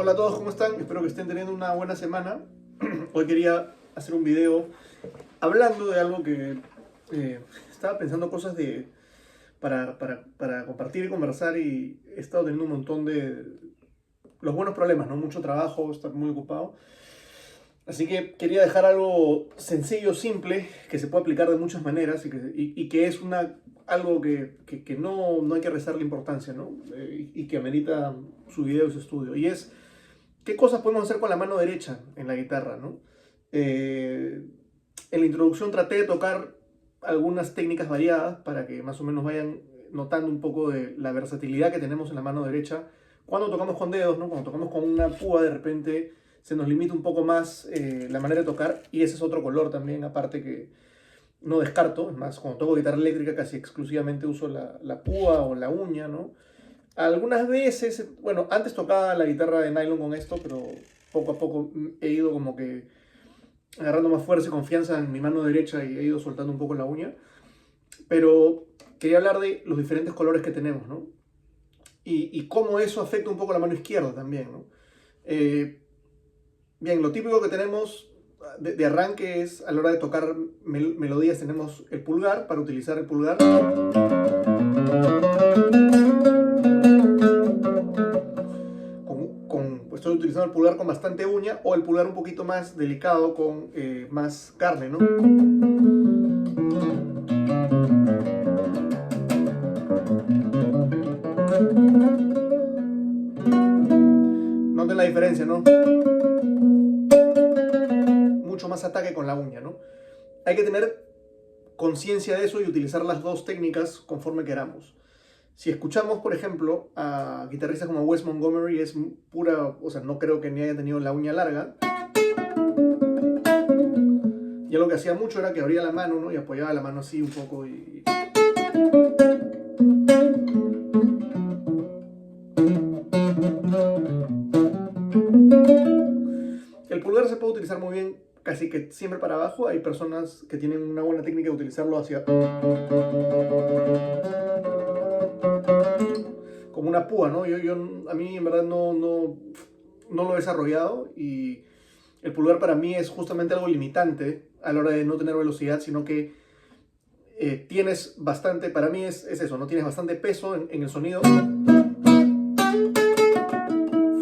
Hola a todos, ¿cómo están? Espero que estén teniendo una buena semana. Hoy quería hacer un video hablando de algo que estaba pensando cosas para compartir y conversar, y he estado teniendo un montón de los buenos problemas, ¿no? Mucho trabajo, estar muy ocupado. Así que quería dejar algo sencillo, simple, que se puede aplicar de muchas maneras y que es algo que no hay que restarle importancia, ¿no? Y que amerita su video y su estudio. Y es, ¿qué cosas podemos hacer con la mano derecha en la guitarra, ¿no? En la introducción traté de tocar algunas técnicas variadas para que más o menos vayan notando un poco de la versatilidad que tenemos en la mano derecha. Cuando tocamos con dedos, ¿no? Cuando tocamos con una púa, de repente se nos limita un poco más la manera de tocar, y ese es otro color también, aparte, que no descarto. Es más, cuando toco guitarra eléctrica casi exclusivamente uso la púa o la uña, ¿no? Algunas veces, bueno, antes tocaba la guitarra de nylon con esto, pero poco a poco he ido como que agarrando más fuerza y confianza en mi mano derecha y he ido soltando un poco la uña. Pero quería hablar de los diferentes colores que tenemos, ¿no? Y cómo eso afecta un poco la mano izquierda también, ¿no? Bien, lo típico que tenemos de arranque es, a la hora de tocar melodías, tenemos el pulgar, para utilizar el pulgar. Estoy utilizando el pulgar con bastante uña, o el pulgar un poquito más delicado con más carne, ¿no? Noten la diferencia, ¿no? Mucho más ataque con la uña, ¿no? Hay que tener conciencia de eso y utilizar las dos técnicas conforme queramos. Si escuchamos, por ejemplo, a guitarristas como Wes Montgomery, es pura, o sea, no creo que ni haya tenido la uña larga. Y lo que hacía mucho era que abría la mano, ¿no? Y apoyaba la mano así un poco y... El pulgar se puede utilizar muy bien casi que siempre para abajo. Hay personas que tienen una buena técnica de utilizarlo hacia... como una púa, ¿no? A mí en verdad no lo he desarrollado, y el pulgar para mí es justamente algo limitante a la hora de no tener velocidad, sino que tienes bastante, para mí es eso, ¿no? Tienes bastante peso en el sonido,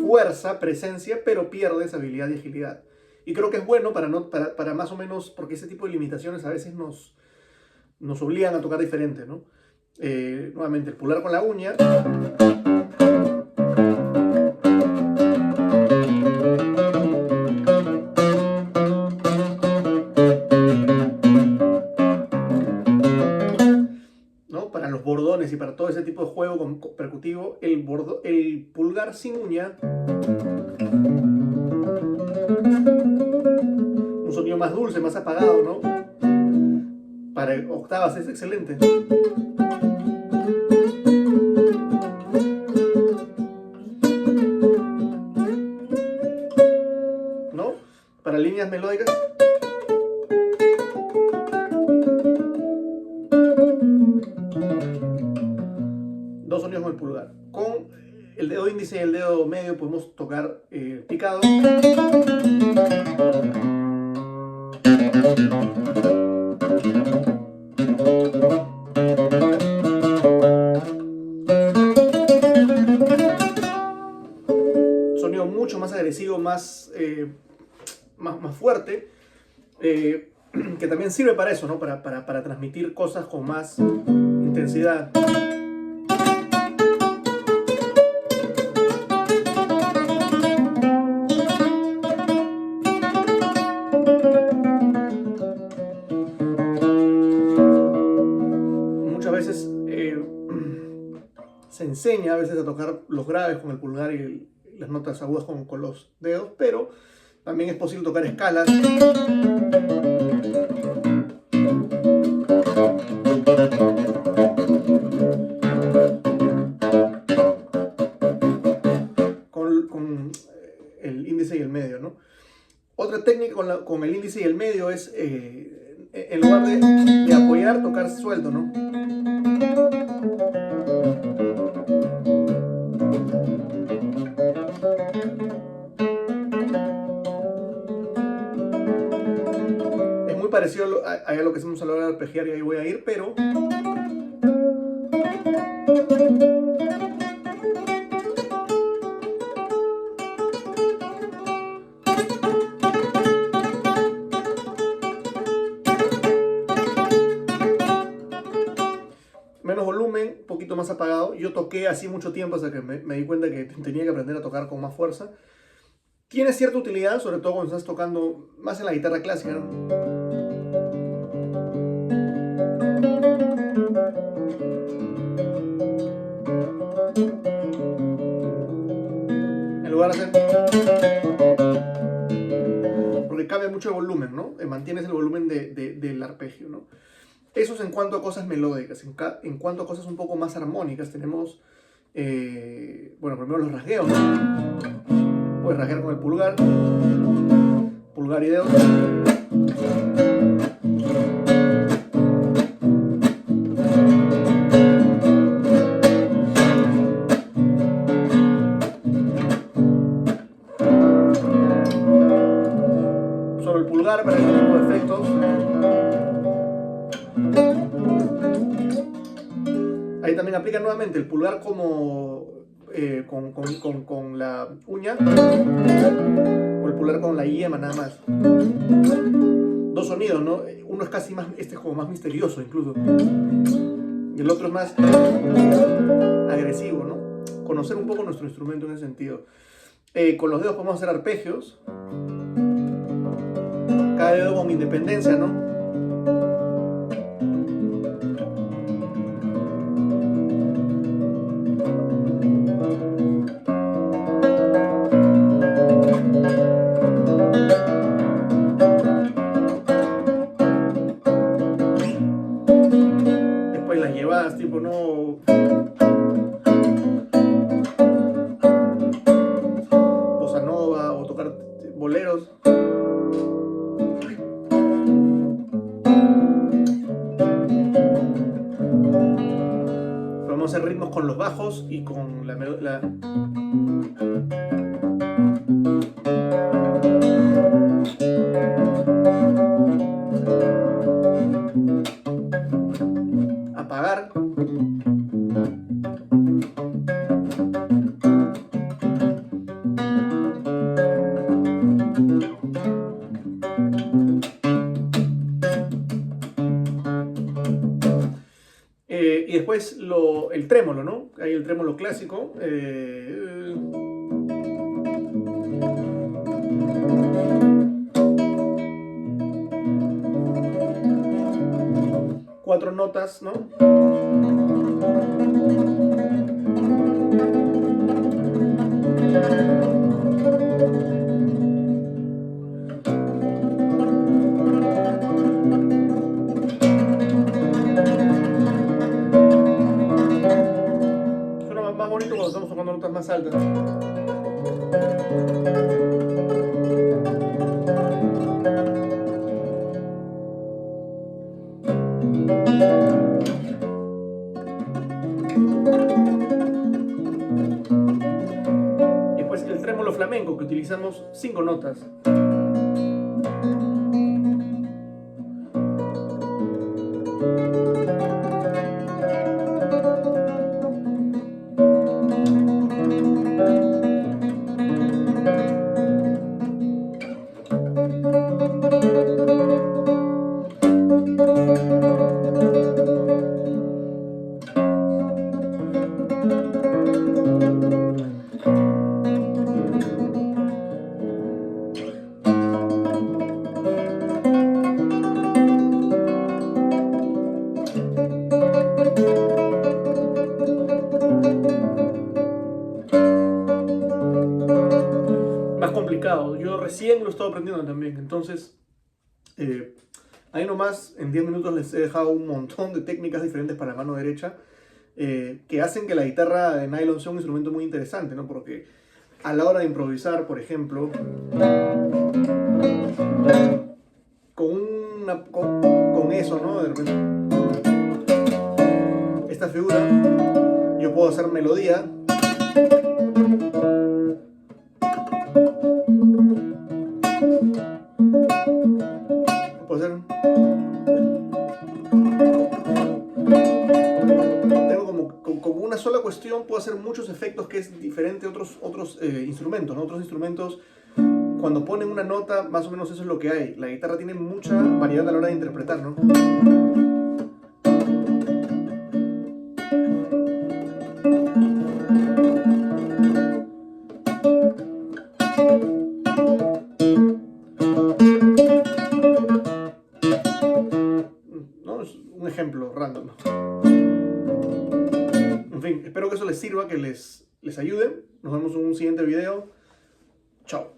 fuerza, presencia, pero pierdes habilidad y agilidad. Y creo que es bueno para más o menos, porque ese tipo de limitaciones a veces nos obligan a tocar diferente, ¿no? Nuevamente, el pulgar con la uña. ¿No? Para los bordones y para todo ese tipo de juego percutivo, el pulgar sin uña, un sonido más dulce, más apagado, ¿no? Para octavas es excelente. ¿No? Para líneas melódicas. Dos sonidos con el pulgar. Con el dedo índice y el dedo medio podemos tocar picado. Sonido mucho más agresivo, más fuerte, que también sirve para eso, ¿no? Para transmitir cosas con más intensidad. Muchas veces Se enseña a veces a tocar los graves con el pulgar y las notas agudas con los dedos, pero también es posible tocar escalas. Con el índice y el medio, ¿no? Otra técnica con el índice y el medio es, en lugar de apoyar, tocar suelto, ¿no? Es muy parecido a lo que hacemos a la hora de arpegiar, y ahí voy a ir, pero... menos volumen, un poquito más apagado. Yo toqué así mucho tiempo hasta que me di cuenta que tenía que aprender a tocar con más fuerza. Tiene cierta utilidad, sobre todo cuando estás tocando más en la guitarra clásica, ¿no? En lugar de hacer... porque cambia mucho el volumen, ¿no? Mantienes el volumen del arpegio, ¿no? Eso es en cuanto a cosas melódicas. En cuanto a cosas un poco más armónicas, tenemos, bueno, primero los rasgueos, ¿no? Puedes rasguear con el pulgar y dedo. Solo el pulgar para este tipo de efectos. Ahí también aplica nuevamente el pulgar como con la uña, o el pulgar con la yema nada más. Dos sonidos, ¿no? Uno es casi más, este es como más misterioso incluso, y el otro es más agresivo, ¿no? Conocer un poco nuestro instrumento en ese sentido. Con los dedos podemos hacer arpegios, cada dedo con independencia, ¿no? Después las llevadas, tipo, no... bossa nova o tocar boleros. Podemos hacer ritmos con los bajos y con la apagar. Y después el trémolo, ¿no? Hay el trémolo clásico. Cuatro notas, ¿no? Suena más bonito cuando estamos tocando notas más altas. Y después el trémolo flamenco, que utilizamos 5 notas. recién lo he estado aprendiendo también. Entonces, ahí nomás, en 10 minutos les he dejado un montón de técnicas diferentes para la mano derecha que hacen que la guitarra de nylon sea un instrumento muy interesante, ¿no? Porque a la hora de improvisar, por ejemplo, con eso, ¿no? De repente, esta figura, yo puedo hacer melodía. Puedo hacer... Como una sola cuestión puedo hacer muchos efectos que es diferente a otros instrumentos, ¿no? Otros instrumentos, cuando ponen una nota, más o menos eso es lo que hay. La guitarra tiene mucha variedad a la hora de interpretar, ¿no? ¿No? Es un ejemplo random. En fin, espero que eso les sirva, que les ayude. Nos vemos en un siguiente video. Chao.